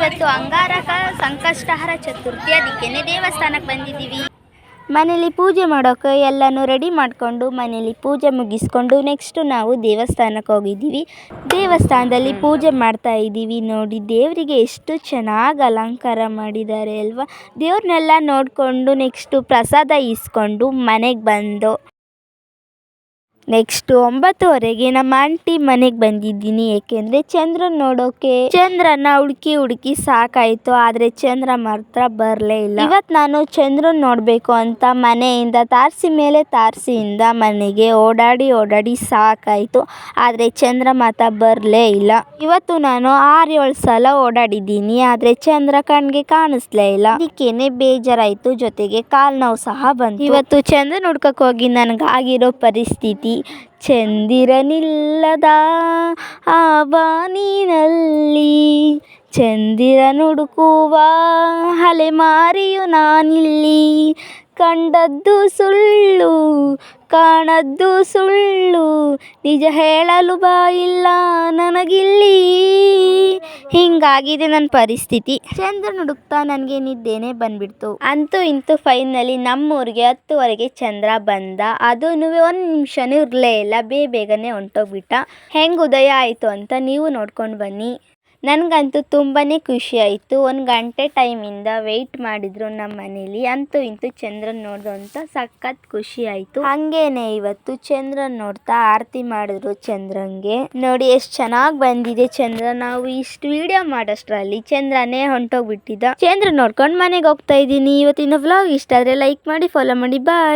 ಇವತ್ತು ಅಂಗಾರಕ ಸಂಕಷ್ಟಹರ ಚತುರ್ಥಿ, ಅದಕ್ಕೇನೆ ದೇವಸ್ಥಾನಕ್ಕೆ ಬಂದಿದ್ದೀವಿ. ಮನೇಲಿ ಪೂಜೆ ಮಾಡೋಕೆ ಎಲ್ಲನೂ ರೆಡಿ ಮಾಡಿಕೊಂಡು ಮನೇಲಿ ಪೂಜೆ ಮುಗಿಸ್ಕೊಂಡು ನೆಕ್ಸ್ಟು ನಾವು ದೇವಸ್ಥಾನಕ್ಕೆ ಹೋಗಿದ್ದೀವಿ. ದೇವಸ್ಥಾನದಲ್ಲಿ ಪೂಜೆ ಮಾಡ್ತಾ ಇದ್ದೀವಿ. ನೋಡಿ ದೇವರಿಗೆ ಎಷ್ಟು ಚೆನ್ನಾಗಿ ಅಲಂಕಾರ ಮಾಡಿದ್ದಾರೆ ಅಲ್ವಾ. ದೇವ್ರನ್ನೆಲ್ಲ ನೋಡಿಕೊಂಡು ನೆಕ್ಸ್ಟು ಪ್ರಸಾದ ಇಸ್ಕೊಂಡು ಮನೆಗೆ ಬಂದು ನೆಕ್ಸ್ಟು 9:30ಗೆ ನಮ್ಮ ಆಂಟಿ ಮನೆಗೆ ಬಂದಿದ್ದೀನಿ. ಏಕೆಂದರೆ ಚಂದ್ರನ ನೋಡೋಕೆ. ಚಂದ್ರನ ಹುಡುಕಿ ಸಾಕಾಯಿತು, ಆದರೆ ಚಂದ್ರ ಮಾತ್ರ ಬರಲೇ ಇಲ್ಲ. ಇವತ್ತು ನಾನು ಚಂದ್ರನ ನೋಡಬೇಕು ಅಂತ ಮನೆಯಿಂದ ತಾರಸಿಯಿಂದ ಮನೆಗೆ ಓಡಾಡಿ ಸಾಕಾಯಿತು, ಆದರೆ ಚಂದ್ರ ಮಾತ್ರ ಬರಲೇ ಇಲ್ಲ. ಇವತ್ತು ನಾನು 6-7 ಸಲ ಓಡಾಡಿದ್ದೀನಿ, ಆದರೆ ಚಂದ್ರ ಕಣ್ಗೆ ಕಾಣಿಸ್ಲೇ ಇಲ್ಲ. ಅದಕ್ಕೇನೆ ಬೇಜಾರಾಯಿತು, ಜೊತೆಗೆ ಕಾಲು ನೋವು ಸಹ ಬಂತು. ಇವತ್ತು ಚಂದ್ರನ ಹುಡ್ಕಕ್ಕೆ ಹೋಗಿ ನನಗಾಗಿರೋ ಪರಿಸ್ಥಿತಿ, ಚಂದಿರನಿಲ್ಲದ ಆ ಬಾನಿನಲ್ಲಿ ಚಂದಿರನ ಹುಡುಕುವ ಅಲೆಮಾರಿಯು ನಾನಿಲ್ಲಿ, ಕಂಡದ್ದು ಸುಳ್ಳು ಕಾಣದ್ದು ಸುಳ್ಳು, ನಿಜ ಹೇಳಲು ಬಾಯಿಲ್ಲ ನನಗಿಲ್ಲಿ. ಹಿಂಗಾಗಿದೆ ನನ್ನ ಪರಿಸ್ಥಿತಿ. ಚಂದ್ರನ ಹುಡುಕ್ತಾ ನನಗೆ ನಿದ್ದೆನೇ ಬಂದ್ಬಿಡ್ತು. ಅಂತೂ ಇಂತೂ ಫೈನಲಿ ನಮ್ಮೂರಿಗೆ 10:30ಗೆ ಚಂದ್ರ ಬಂದ. ಅದೂ 1 ನಿಮಿಷನೂ ಇರಲೇ ಇಲ್ಲ, ಬೇಗನೆ ಹೊಂಟೋಗ್ಬಿಟ್ಟ. ಹೆಂಗೆ ಉದಯ ಆಯಿತು ಅಂತ ನೀವು ನೋಡ್ಕೊಂಡು ಬನ್ನಿ. ನನಗಂತೂ ತುಂಬಾ ಖುಷಿ ಆಯಿತು. 1 ಗಂಟೆ ಟೈಮಿಂದ ವೆಯ್ಟ್ ಮಾಡಿದ್ರು ನಮ್ಮ ಮನೇಲಿ. ಅಂತೂ ಇಂತೂ ಚಂದ್ರನ ನೋಡ್ದು ಅಂತ ಸಖತ್ ಖುಷಿ ಆಯಿತು. ಹಂಗೇನೆ ಇವತ್ತು ಚಂದ್ರನ ನೋಡ್ತಾ ಆರತಿ ಮಾಡಿದ್ರು ಚಂದ್ರಂಗೆ. ನೋಡಿ ಎಷ್ಟು ಚೆನ್ನಾಗಿ ಬಂದಿದೆ ಚಂದ್ರ. ನಾವು ಇಷ್ಟು ವಿಡಿಯೋ ಮಾಡೋಷ್ಟರಲ್ಲಿ ಚಂದ್ರನೇ ಹೊಂಟೋಗ್ಬಿಟ್ಟಿದ್ದ. ಚಂದ್ರ ನೋಡ್ಕೊಂಡು ಮನೆಗೆ ಹೋಗ್ತಾ ಇದ್ದೀನಿ. ಇವತ್ತಿನ ವ್ಲಾಗ್ ಇಷ್ಟ ಆದರೆ ಲೈಕ್ ಮಾಡಿ, ಫಾಲೋ ಮಾಡಿ. ಬಾಯ್.